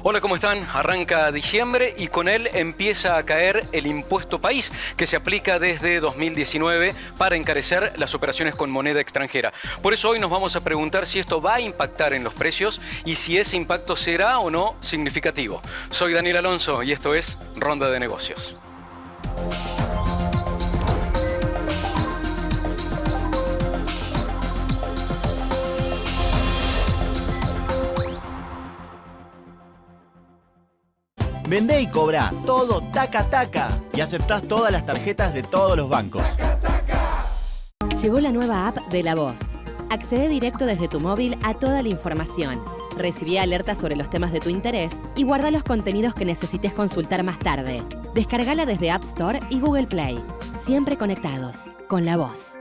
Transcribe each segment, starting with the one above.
Hola, ¿cómo están? Arranca diciembre y con él empieza a caer el impuesto país que se aplica desde 2019 para encarecer las operaciones con moneda extranjera. Por eso hoy nos vamos a preguntar si esto va a impactar en los precios y si ese impacto será o no significativo. Soy Daniel Alonso y esto es Ronda de Negocios. Vendé y cobrá todo taca taca y aceptás todas las tarjetas de todos los bancos. Llegó la nueva app de La Voz. Accede directo desde tu móvil a toda la información. Recibí alertas sobre los temas de tu interés y guarda los contenidos que necesites consultar más tarde. Descargala desde App Store y Google Play. Siempre conectados con La Voz.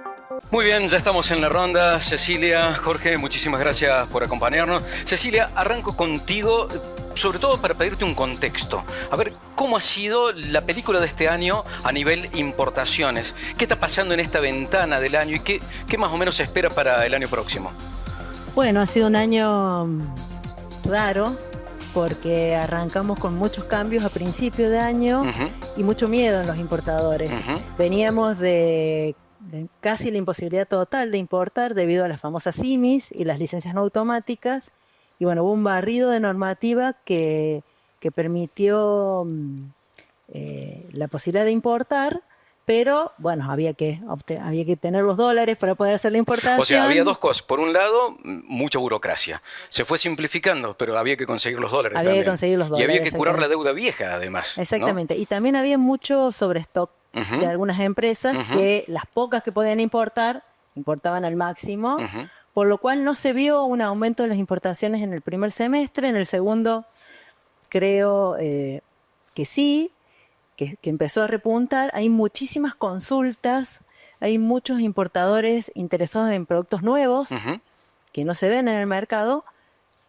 Muy bien, ya estamos en la ronda. Cecilia, Jorge, muchísimas gracias por acompañarnos. Cecilia, arranco contigo, sobre todo para pedirte un contexto. A ver, ¿cómo ha sido la película de este año a nivel importaciones? ¿Qué está pasando en esta ventana del año y qué más o menos se espera para el año próximo? Bueno, ha sido un año raro porque arrancamos con muchos cambios a principio de año y mucho miedo en los importadores. Veníamos de casi la imposibilidad total de importar debido a las famosas IMIs y las licencias no automáticas. Y bueno, hubo un barrido de normativa que permitió la posibilidad de importar, pero bueno, había que tener los dólares para poder hacer la importación. O sea, había dos cosas. Por un lado, mucha burocracia. Se fue simplificando, pero había que conseguir los dólares también. Había que conseguir los dólares. Y había que curar la deuda vieja, además. Exactamente. ¿No? Y también había mucho sobrestock de algunas empresas que las pocas que podían importar, importaban al máximo. Por lo cual no se vio un aumento de las importaciones en el primer semestre. En el segundo creo que sí, que empezó a repuntar. Hay muchísimas consultas, hay muchos importadores interesados en productos nuevos que no se ven en el mercado,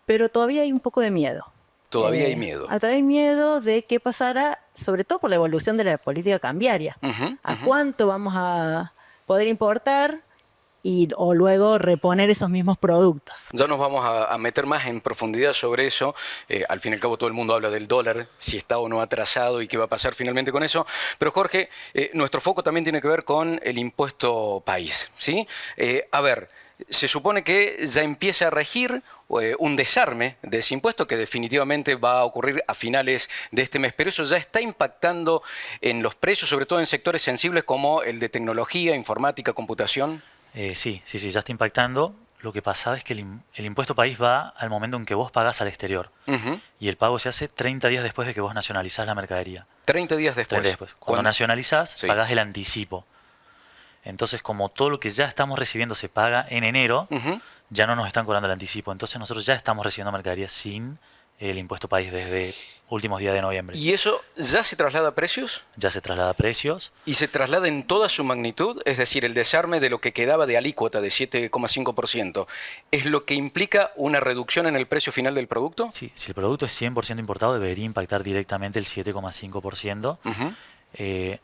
pero todavía hay un poco de miedo. Todavía hay miedo. Todavía hay miedo de qué pasará, sobre todo por la evolución de la política cambiaria. ¿A cuánto vamos a poder importar? O luego reponer esos mismos productos. Ya nos vamos a meter más en profundidad sobre eso. Al fin y al cabo todo el mundo habla del dólar, si está o no atrasado y qué va a pasar finalmente con eso. Pero Jorge, nuestro foco también tiene que ver con el impuesto país, ¿sí? A ver, se supone que ya empieza a regir un desarme de ese impuesto que definitivamente va a ocurrir a finales de este mes, pero eso ya está impactando en los precios, sobre todo en sectores sensibles como el de tecnología, informática, computación. Sí, ya está impactando. Lo que pasa es que el impuesto país va al momento en que vos pagás al exterior. Y el pago se hace 30 días después de que vos nacionalizás la mercadería. 30 días después. 30 días después. Cuando nacionalizás, pagás el anticipo. Entonces, como todo lo que ya estamos recibiendo se paga en enero, ya no nos están cobrando el anticipo. Entonces, nosotros ya estamos recibiendo mercadería sin el impuesto país desde últimos días de noviembre. ¿Y eso ya se traslada a precios? Ya se traslada a precios. ¿Y se traslada en toda su magnitud? Es decir, el desarme de lo que quedaba de alícuota de 7,5%, ¿es lo que implica una reducción en el precio final del producto? Sí, si el producto es 100% importado, debería impactar directamente el 7,5%.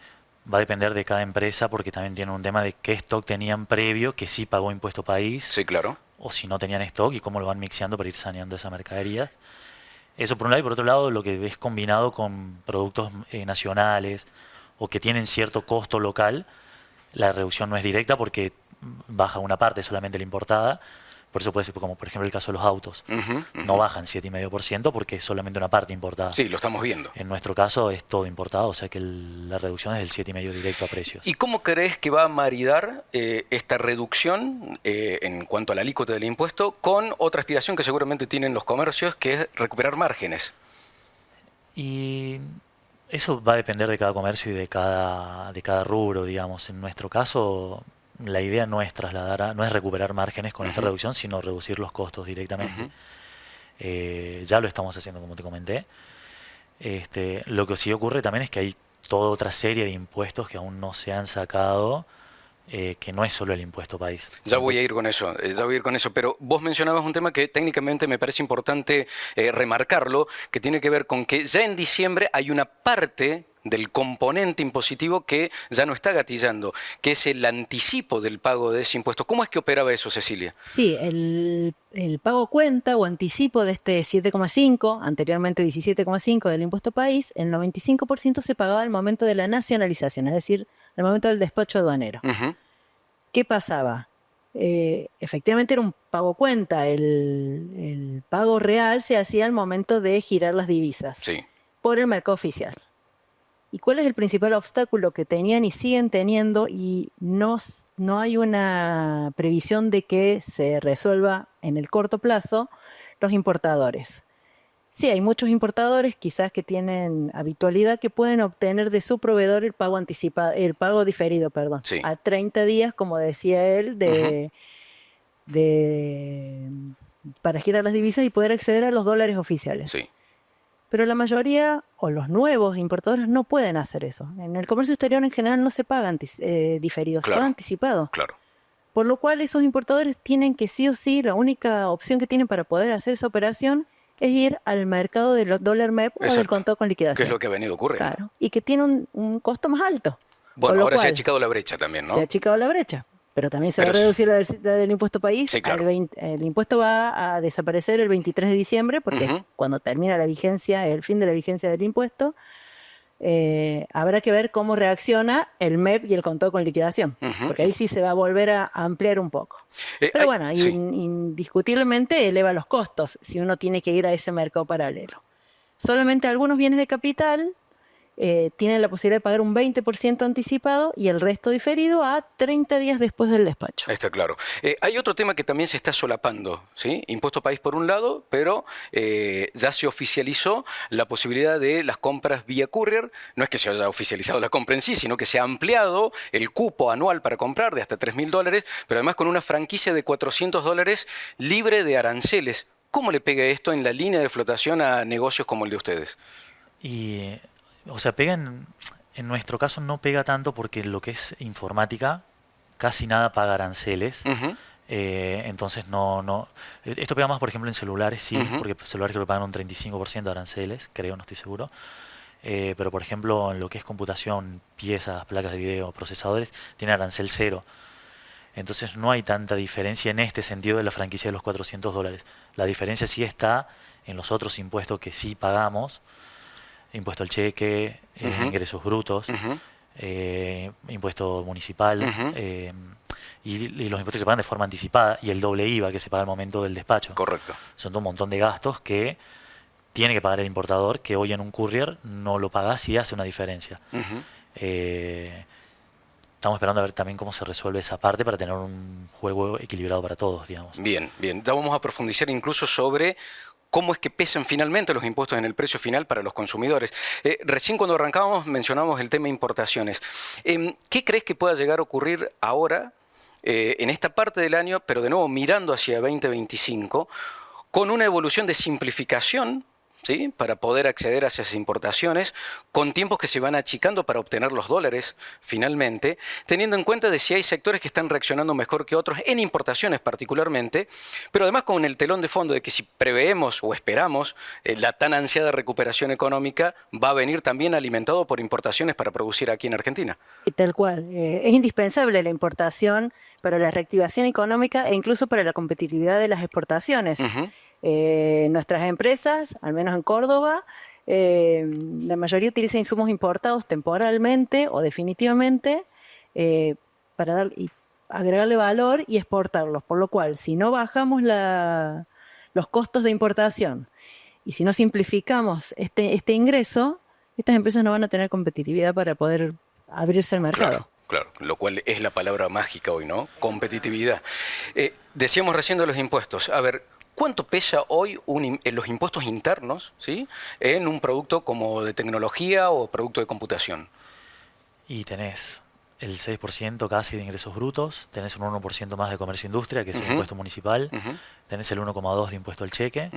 Va a depender de cada empresa porque también tiene un tema de qué stock tenían previo, que sí pagó impuesto país. Sí, claro. O si no tenían stock y cómo lo van mixeando para ir saneando esa mercadería. Eso por un lado, y por otro lado lo que ves combinado con productos nacionales o que tienen cierto costo local, la reducción no es directa porque baja una parte solamente la importada. Por eso puede ser como por ejemplo el caso de los autos. No bajan 7,5% porque es solamente una parte importada. Sí, lo estamos viendo. En nuestro caso es todo importado, o sea que la reducción es del 7,5% directo a precios. ¿Y cómo crees que va a maridar esta reducción en cuanto a la alícuota del impuesto con otra aspiración que seguramente tienen los comercios, que es recuperar márgenes? Y eso va a depender de cada comercio y de cada rubro, digamos. En nuestro caso, la idea no es no es recuperar márgenes con esta reducción, sino reducir los costos directamente. Ya lo estamos haciendo, como te comenté. Lo que sí ocurre también es que hay toda otra serie de impuestos que aún no se han sacado, que no es solo el impuesto país. Ya voy a ir con eso, pero vos mencionabas un tema que técnicamente me parece importante remarcarlo, que tiene que ver con que ya en diciembre hay una parte del componente impositivo que ya no está gatillando, que es el anticipo del pago de ese impuesto. ¿Cómo es que operaba eso, Cecilia? Sí, el pago cuenta o anticipo de este 7,5, anteriormente 17,5 del impuesto país, el 95% se pagaba al momento de la nacionalización, es decir, al momento del despacho aduanero. ¿Qué pasaba? Efectivamente era un pago cuenta, el pago real se hacía al momento de girar las divisas por el mercado oficial. ¿Y cuál es el principal obstáculo que tenían y siguen teniendo? Y no hay una previsión de que se resuelva en el corto plazo: los importadores. Sí, hay muchos importadores quizás que tienen habitualidad que pueden obtener de su proveedor el pago anticipado, el pago diferido, perdón, a 30 días, como decía él, para girar las divisas y poder acceder a los dólares oficiales. Pero la mayoría, o los nuevos importadores, no pueden hacer eso. En el comercio exterior en general no se paga diferido, se paga anticipado. Por lo cual esos importadores tienen que sí o sí, la única opción que tienen para poder hacer esa operación es ir al mercado del dólar MEP o del contado con liquidación. Que es lo que ha venido ocurriendo. Claro, y que tiene un costo más alto. Bueno, ahora se ha achicado la brecha también, ¿no? Se ha achicado la brecha, pero también se va a reducir la del impuesto país. El impuesto va a desaparecer el 23 de diciembre, porque cuando termina la vigencia, el fin de la vigencia del impuesto, habrá que ver cómo reacciona el MEP y el contado con liquidación, porque ahí sí se va a volver a ampliar un poco. Pero bueno, indiscutiblemente eleva los costos si uno tiene que ir a ese mercado paralelo. Solamente algunos bienes de capital tienen la posibilidad de pagar un 20% anticipado y el resto diferido a 30 días después del despacho. Está claro. Hay otro tema que también se está solapando, ¿sí? Impuesto país por un lado, pero ya se oficializó la posibilidad de las compras vía courier. No es que se haya oficializado la compra en sí, sino que se ha ampliado el cupo anual para comprar de hasta $3.000, pero además con una franquicia de $400 libre de aranceles. ¿Cómo le pega esto en la línea de flotación a negocios como el de ustedes? O sea, pega en nuestro caso no pega tanto porque lo que es informática casi nada paga aranceles. Entonces no. Esto pega más, por ejemplo, en celulares, sí, porque celulares creo que pagan un 35% de aranceles, creo, no estoy seguro. Pero, por ejemplo, en lo que es computación, piezas, placas de video, procesadores, tiene arancel cero. Entonces no hay tanta diferencia en este sentido de la franquicia de los $400. La diferencia sí está en los otros impuestos que sí pagamos. Impuesto al cheque, ingresos brutos, impuesto municipal, y los impuestos que se pagan de forma anticipada, y el doble IVA que se paga al momento del despacho. Correcto. Son un montón de gastos que tiene que pagar el importador, que hoy en un courier no lo pagas y hace una diferencia. Estamos esperando a ver también cómo se resuelve esa parte para tener un juego equilibrado para todos, digamos. Bien, bien. Ya vamos a profundizar incluso sobre cómo es que pesan finalmente los impuestos en el precio final para los consumidores. Recién cuando arrancábamos mencionábamos el tema de importaciones. ¿Qué crees que pueda llegar a ocurrir ahora, en esta parte del año, pero de nuevo mirando hacia 2025, con una evolución de simplificación, ¿sí?, para poder acceder a esas importaciones, con tiempos que se van achicando para obtener los dólares finalmente, teniendo en cuenta de si hay sectores que están reaccionando mejor que otros, en importaciones particularmente, pero además con el telón de fondo de que si preveemos o esperamos la tan ansiada recuperación económica, va a venir también alimentado por importaciones para producir aquí en Argentina? Tal cual. Es indispensable la importación para la reactivación económica e incluso para la competitividad de las exportaciones. Nuestras empresas, al menos en Córdoba, la mayoría utiliza insumos importados temporalmente o definitivamente para agregarle valor y exportarlos, por lo cual si no bajamos los costos de importación y si no simplificamos este ingreso, estas empresas no van a tener competitividad para poder abrirse al mercado. Claro, lo cual es la palabra mágica hoy, ¿no? Competitividad. Decíamos recién de los impuestos. A ver, ¿cuánto pesa hoy los impuestos internos, ¿sí?, en un producto como de tecnología o producto de computación? Y tenés el 6% casi de ingresos brutos, tenés un 1% más de comercio e industria, que es el impuesto municipal, tenés el 1,2% de impuesto al cheque,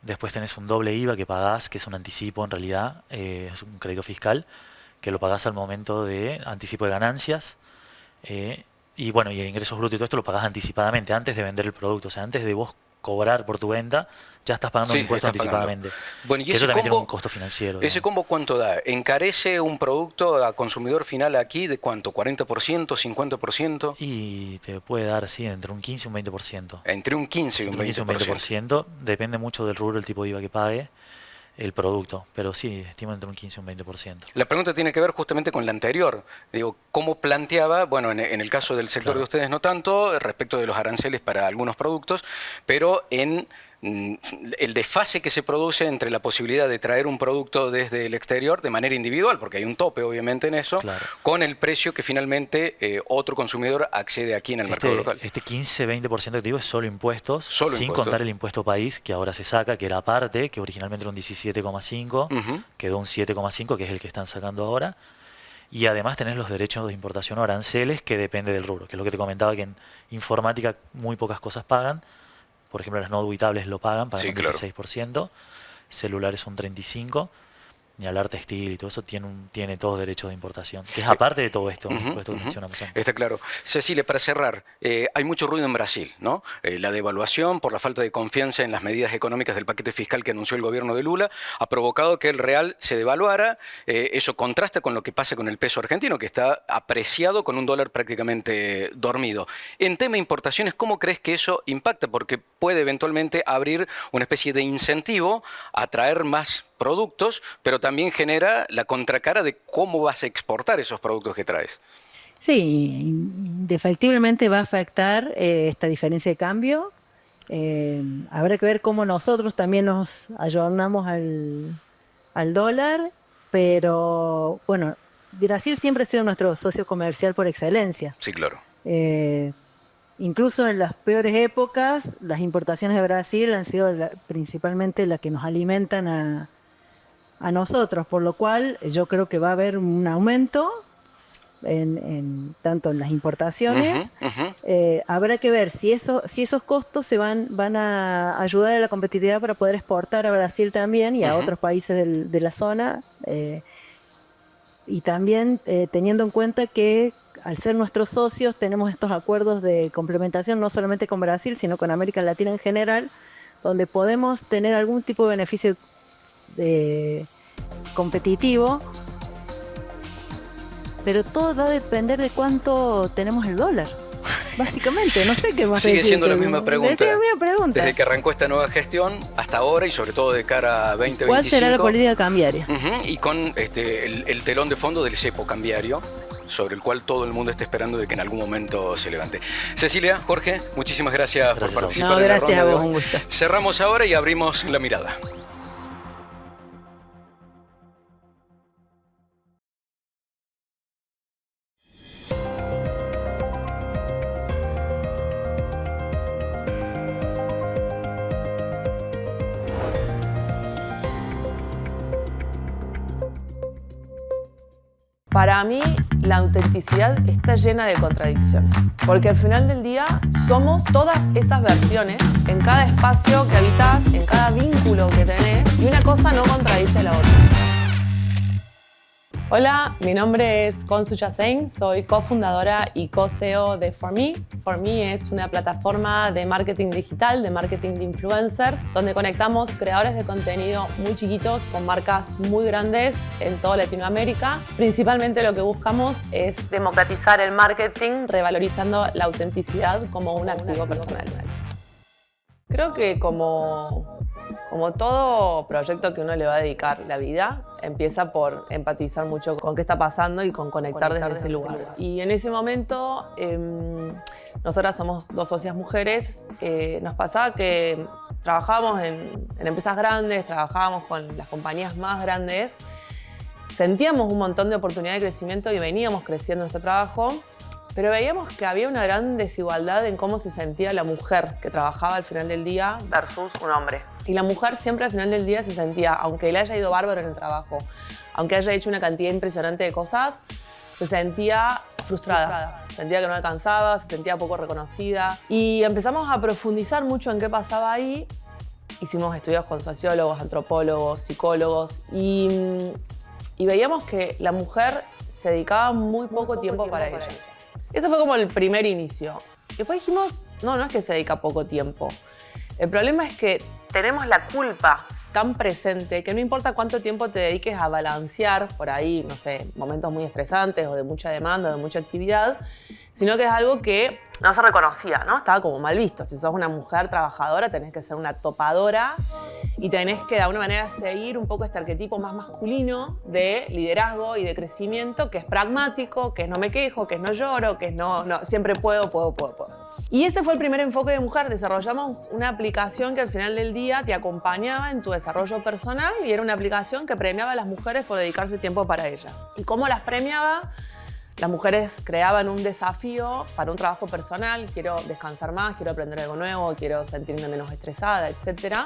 después tenés un doble IVA que pagás, que es un anticipo en realidad, es un crédito fiscal, que lo pagás al momento de anticipo de ganancias, y bueno, y el ingresos brutos y todo esto lo pagás anticipadamente, antes de vender el producto, o sea, antes de vos cobrar por tu venta, ya estás pagando un impuesto anticipadamente. Bueno, y que eso también tiene un costo financiero. ¿Ese combo cuánto da? ¿Encarece un producto a consumidor final aquí de cuánto? ¿40%, 50%? Y te puede dar, sí, entre un 15 y un 20%. Entre un 15 y un 20%. Depende mucho del rubro, el tipo de IVA que pague el producto, pero sí, estimo entre un 15 y un 20%. La pregunta tiene que ver justamente con la anterior. Digo, ¿cómo planteaba, bueno, en el caso del sector de ustedes no tanto, respecto de los aranceles para algunos productos, pero en el desfase que se produce entre la posibilidad de traer un producto desde el exterior de manera individual, porque hay un tope obviamente en eso, con el precio que finalmente otro consumidor accede aquí en el mercado local? Este 15-20% que te digo es solo impuestos, sin contar el impuesto país que ahora se saca, que era aparte, que originalmente era un 17,5, quedó un 7,5, que es el que están sacando ahora. Y además tenés los derechos de importación o aranceles, que depende del rubro, que es lo que te comentaba, que en informática muy pocas cosas pagan. Por ejemplo, las no auditables lo pagan un 16%, celulares un 35%, y hablar textil y todo eso tiene todos derechos de importación, que es aparte de todo esto, que mencionamos antes. Está claro. Cecilia, para cerrar, hay mucho ruido en Brasil, ¿no? La devaluación por la falta de confianza en las medidas económicas del paquete fiscal que anunció el gobierno de Lula ha provocado que el real se devaluara. Eso contrasta con lo que pasa con el peso argentino, que está apreciado con un dólar prácticamente dormido. En tema de importaciones, ¿cómo crees que eso impacta? Porque puede eventualmente abrir una especie de incentivo a traer más productos, pero también genera la contracara de cómo vas a exportar esos productos que traes. Sí, indefectiblemente va a afectar esta diferencia de cambio. Habrá que ver cómo nosotros también nos ayornamos al dólar, pero bueno, Brasil siempre ha sido nuestro socio comercial por excelencia. Sí, claro. Incluso en las peores épocas, las importaciones de Brasil han sido principalmente las que nos alimentan a nosotros, por lo cual yo creo que va a haber un aumento tanto en las importaciones. Habrá que ver si esos costos van a ayudar a la competitividad para poder exportar a Brasil también y a otros países de la zona, y también teniendo en cuenta que al ser nuestros socios tenemos estos acuerdos de complementación no solamente con Brasil sino con América Latina en general, donde podemos tener algún tipo de beneficio competitivo, pero todo va a depender de cuánto tenemos el dólar. Básicamente, no sé qué más Sigue decir, siendo la misma pregunta. Es la misma pregunta. Desde que arrancó esta nueva gestión hasta ahora y sobre todo de cara a 2025. ¿Cuál será la política cambiaria? Y con el telón de fondo del cepo cambiario, sobre el cual todo el mundo está esperando de que en algún momento se levante. Cecilia, Jorge, muchísimas gracias por participar. No, gracias a vos, un gusto. Cerramos ahora y abrimos la mirada. Para mí, la autenticidad está llena de contradicciones, porque al final del día somos todas esas versiones en cada espacio que habitas, en cada vínculo que tenés, y una cosa no contradice a la otra. Hola, mi nombre es Consu Chassain, soy cofundadora y co-CEO de ForMe. ForMe es una plataforma de marketing digital, de marketing de influencers, donde conectamos creadores de contenido muy chiquitos con marcas muy grandes en toda Latinoamérica. Principalmente lo que buscamos es democratizar el marketing, revalorizando la autenticidad como un activo personal. Creo que como todo proyecto que uno le va a dedicar la vida, empieza por empatizar mucho con qué está pasando y con conectar desde ese lugar. Y en ese momento, nosotras somos dos socias mujeres, nos pasaba que trabajábamos en empresas grandes, trabajábamos con las compañías más grandes, sentíamos un montón de oportunidad de crecimiento y veníamos creciendo en nuestro trabajo, pero veíamos que había una gran desigualdad en cómo se sentía la mujer que trabajaba al final del día versus un hombre. Y la mujer siempre al final del día se sentía, aunque le haya ido bárbaro en el trabajo, aunque haya hecho una cantidad impresionante de cosas, se sentía frustrada. Sentía que no alcanzaba, se sentía poco reconocida. Y empezamos a profundizar mucho en qué pasaba ahí. Hicimos estudios con sociólogos, antropólogos, psicólogos y veíamos que la mujer se dedicaba muy poco tiempo para ella. Ese fue como el primer inicio. Después dijimos, no es que se dedica poco tiempo. El problema es que tenemos la culpa tan presente que no importa cuánto tiempo te dediques a balancear por ahí, no sé, momentos muy estresantes o de mucha demanda o de mucha actividad, sino que es algo que no se reconocía, ¿no? Estaba como mal visto. Si sos una mujer trabajadora, tenés que ser una topadora y tenés que de alguna manera seguir un poco este arquetipo más masculino de liderazgo y de crecimiento, que es pragmático, que es no me quejo, que es no lloro, que es no siempre puedo. Y ese fue el primer enfoque de mujer. Desarrollamos una aplicación que al final del día te acompañaba en tu desarrollo personal y era una aplicación que premiaba a las mujeres por dedicarse tiempo para ellas. ¿Y cómo las premiaba? Las mujeres creaban un desafío para un trabajo personal. Quiero descansar más, quiero aprender algo nuevo, quiero sentirme menos estresada, etc.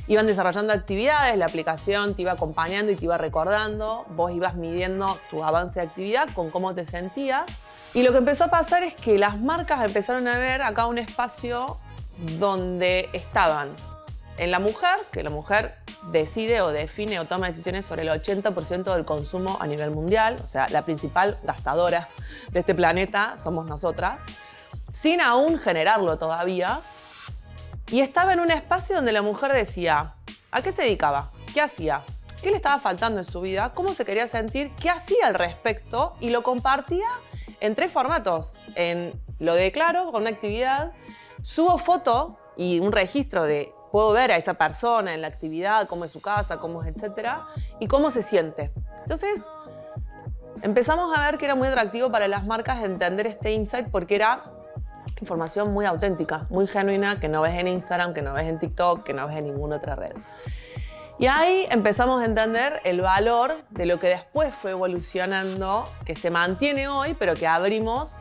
Iban desarrollando actividades, la aplicación te iba acompañando y te iba recordando. Vos ibas midiendo tu avance de actividad con cómo te sentías. Y lo que empezó a pasar es que las marcas empezaron a ver acá un espacio donde estaban en la mujer, que la mujer decide o define o toma decisiones sobre el 80% del consumo a nivel mundial, o sea, la principal gastadora de este planeta somos nosotras, sin aún generarlo todavía. Y estaba en un espacio donde la mujer decía, ¿a qué se dedicaba? ¿Qué hacía? ¿Qué le estaba faltando en su vida? ¿Cómo se quería sentir? ¿Qué hacía al respecto? Y lo compartía en 3 formatos. En lo declaro con una actividad, subo foto y un registro de puedo ver a esa persona en la actividad, cómo es su casa, cómo es, etcétera, y cómo se siente. Entonces, empezamos a ver que era muy atractivo para las marcas entender este insight porque era información muy auténtica, muy genuina, que no ves en Instagram, que no ves en TikTok, que no ves en ninguna otra red. Y ahí empezamos a entender el valor de lo que después fue evolucionando, que se mantiene hoy, pero que abrimos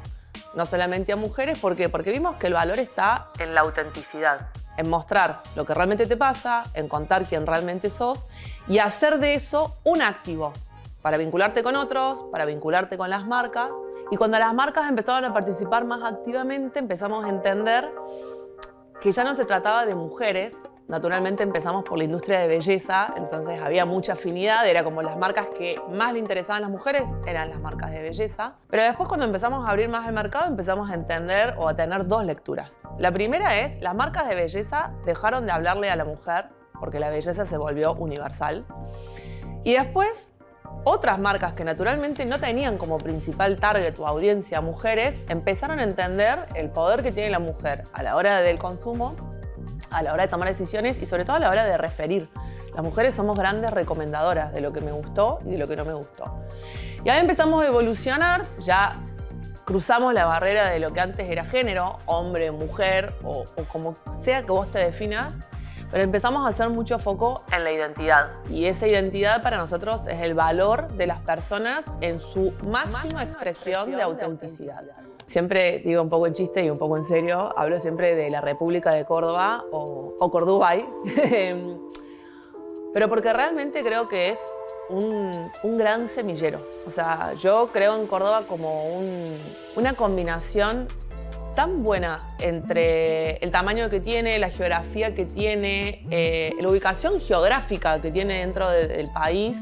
no solamente a mujeres. ¿Por qué? Porque vimos que el valor está en la autenticidad, en mostrar lo que realmente te pasa, en contar quién realmente sos y hacer de eso un activo para vincularte con otros, para vincularte con las marcas. Y cuando las marcas empezaron a participar más activamente, empezamos a entender que ya no se trataba de mujeres. Naturalmente empezamos por la industria de belleza, entonces había mucha afinidad, era como las marcas que más le interesaban a las mujeres eran las marcas de belleza. Pero después cuando empezamos a abrir más el mercado empezamos a entender o a tener 2 lecturas. La primera es, las marcas de belleza dejaron de hablarle a la mujer porque la belleza se volvió universal. Y después otras marcas que naturalmente no tenían como principal target o audiencia mujeres empezaron a entender el poder que tiene la mujer a la hora del consumo, a la hora de tomar decisiones y sobre todo a la hora de referir. Las mujeres somos grandes recomendadoras de lo que me gustó y de lo que no me gustó. Y ahí empezamos a evolucionar, ya cruzamos la barrera de lo que antes era género, hombre, mujer o como sea que vos te definas, pero empezamos a hacer mucho foco en la identidad. Y esa identidad para nosotros es el valor de las personas en su máxima expresión de autenticidad. Siempre digo un poco en chiste y un poco en serio, hablo siempre de la República de Córdoba o Cordubay, pero porque realmente creo que es un gran semillero. O sea, yo creo en Córdoba como una combinación tan buena entre el tamaño que tiene, la geografía que tiene, la ubicación geográfica que tiene dentro del país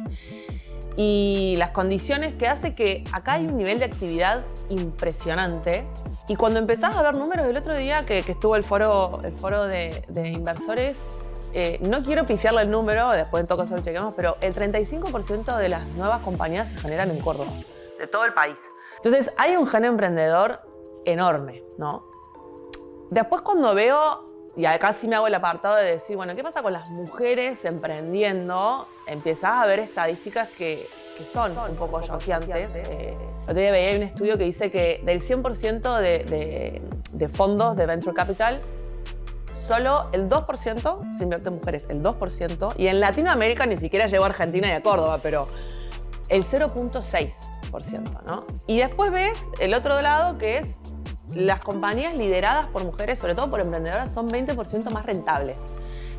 y las condiciones que hace que acá hay un nivel de actividad impresionante. Y cuando empezás a ver números, el otro día que estuvo el foro de inversores, no quiero pifiarle el número, después en todo caso lo chequeamos, pero el 35% de las nuevas compañías se generan en Córdoba, de todo el país. Entonces hay un gen emprendedor enorme, ¿no? Después cuando veo, y acá sí me hago el apartado de decir, bueno, ¿qué pasa con las mujeres emprendiendo? Empezás a ver estadísticas que son un poco choqueantes. El otro día veía un estudio que dice que del 100% de fondos de Venture Capital, solo el 2% se invierte en mujeres, el 2%. Y en Latinoamérica ni siquiera llegó a Argentina y a Córdoba, pero el 0.6%, ¿no? Y después ves el otro lado que es las compañías lideradas por mujeres, sobre todo por emprendedoras, son 20% más rentables.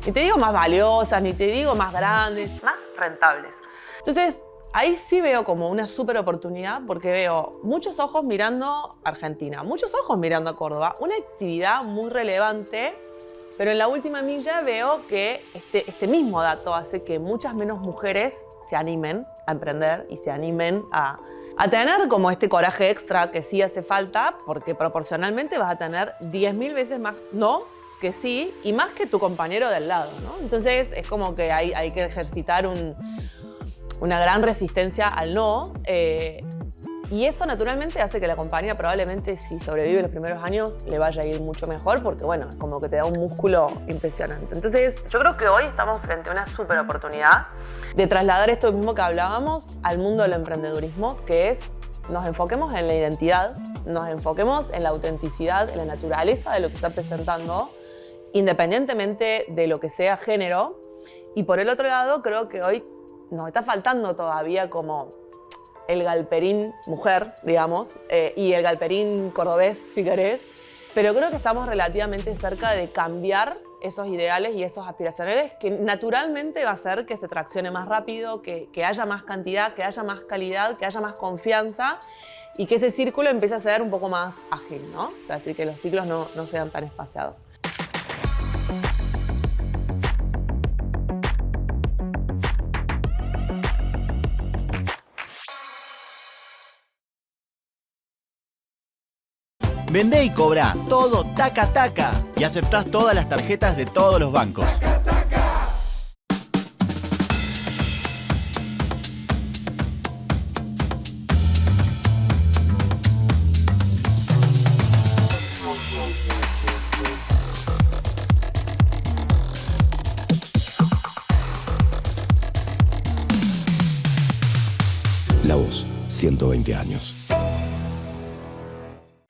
Ni te digo más valiosas, ni te digo más grandes, más rentables. Entonces, ahí sí veo como una súper oportunidad porque veo muchos ojos mirando a Argentina, muchos ojos mirando a Córdoba, una actividad muy relevante, pero en la última milla veo que este mismo dato hace que muchas menos mujeres se animen a emprender y se animen a tener como este coraje extra que sí hace falta, porque proporcionalmente vas a tener 10.000 veces más no que sí, y más que tu compañero del lado, ¿no? Entonces es como que hay que ejercitar una gran resistencia al no. Y eso naturalmente hace que la compañía probablemente, si sobrevive los primeros años, le vaya a ir mucho mejor porque, bueno, es como que te da un músculo impresionante. Entonces, yo creo que hoy estamos frente a una súper oportunidad de trasladar esto mismo que hablábamos al mundo del emprendedurismo, que es nos enfoquemos en la identidad, nos enfoquemos en la autenticidad, en la naturaleza de lo que está presentando, independientemente de lo que sea género. Y por el otro lado, creo que hoy nos está faltando todavía como el galperín mujer, digamos, y el galperín cordobés, si querés, pero creo que estamos relativamente cerca de cambiar esos ideales y esos aspiracionales que naturalmente va a hacer que se traccione más rápido, que haya más cantidad, que haya más calidad, que haya más confianza y que ese círculo empiece a ser un poco más ágil, ¿no? O sea, así que los ciclos no sean tan espaciados. Vendé y cobrá todo taca taca y aceptás todas las tarjetas de todos los bancos. La Voz, 120 años.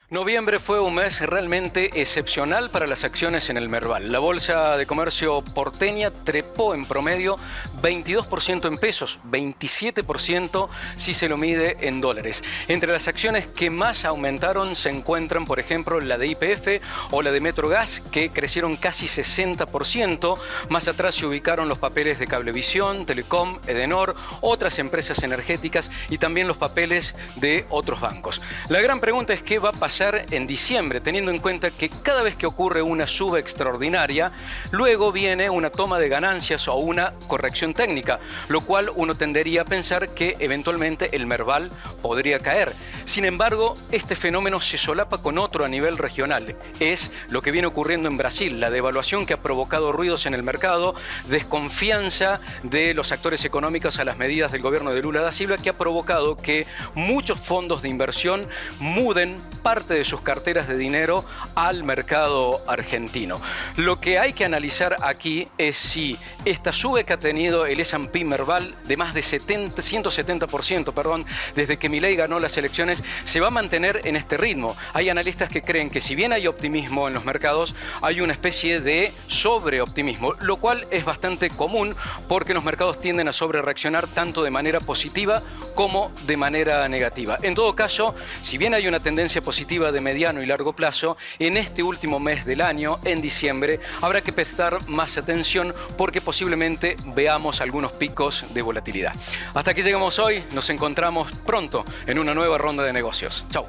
Noviembre fue un mes realmente excepcional para las acciones en el Merval. La Bolsa de Comercio porteña trepó en promedio 22% en pesos, 27% si se lo mide en dólares. Entre las acciones que más aumentaron se encuentran, por ejemplo, la de YPF o la de Metrogas, que crecieron casi 60%. Más atrás se ubicaron los papeles de Cablevisión, Telecom, Edenor, otras empresas energéticas y también los papeles de otros bancos. La gran pregunta es qué va a pasar en diciembre, teniendo en cuenta que cada vez que ocurre una suba extraordinaria, luego viene una toma de ganancias o una corrección técnica, lo cual uno tendería a pensar que eventualmente el Merval podría caer. Sin embargo, este fenómeno se solapa con otro a nivel regional. Es lo que viene ocurriendo en Brasil, la devaluación que ha provocado ruidos en el mercado, desconfianza de los actores económicos a las medidas del gobierno de Lula da Silva, que ha provocado que muchos fondos de inversión muden parte de sus carteras de dinero al mercado argentino. Lo que hay que analizar aquí es si esta sube que ha tenido el S&P Merval de más de 170%, desde que Milei ganó las elecciones, se va a mantener en este ritmo. Hay analistas que creen que si bien hay optimismo en los mercados, hay una especie de sobreoptimismo, lo cual es bastante común porque los mercados tienden a sobrereaccionar tanto de manera positiva como de manera negativa. En todo caso, si bien hay una tendencia positiva de mediano y largo plazo, en este último mes del año, en diciembre, habrá que prestar más atención porque posiblemente veamos algunos picos de volatilidad. Hasta aquí llegamos hoy, nos encontramos pronto en una nueva ronda de negocios. Chau.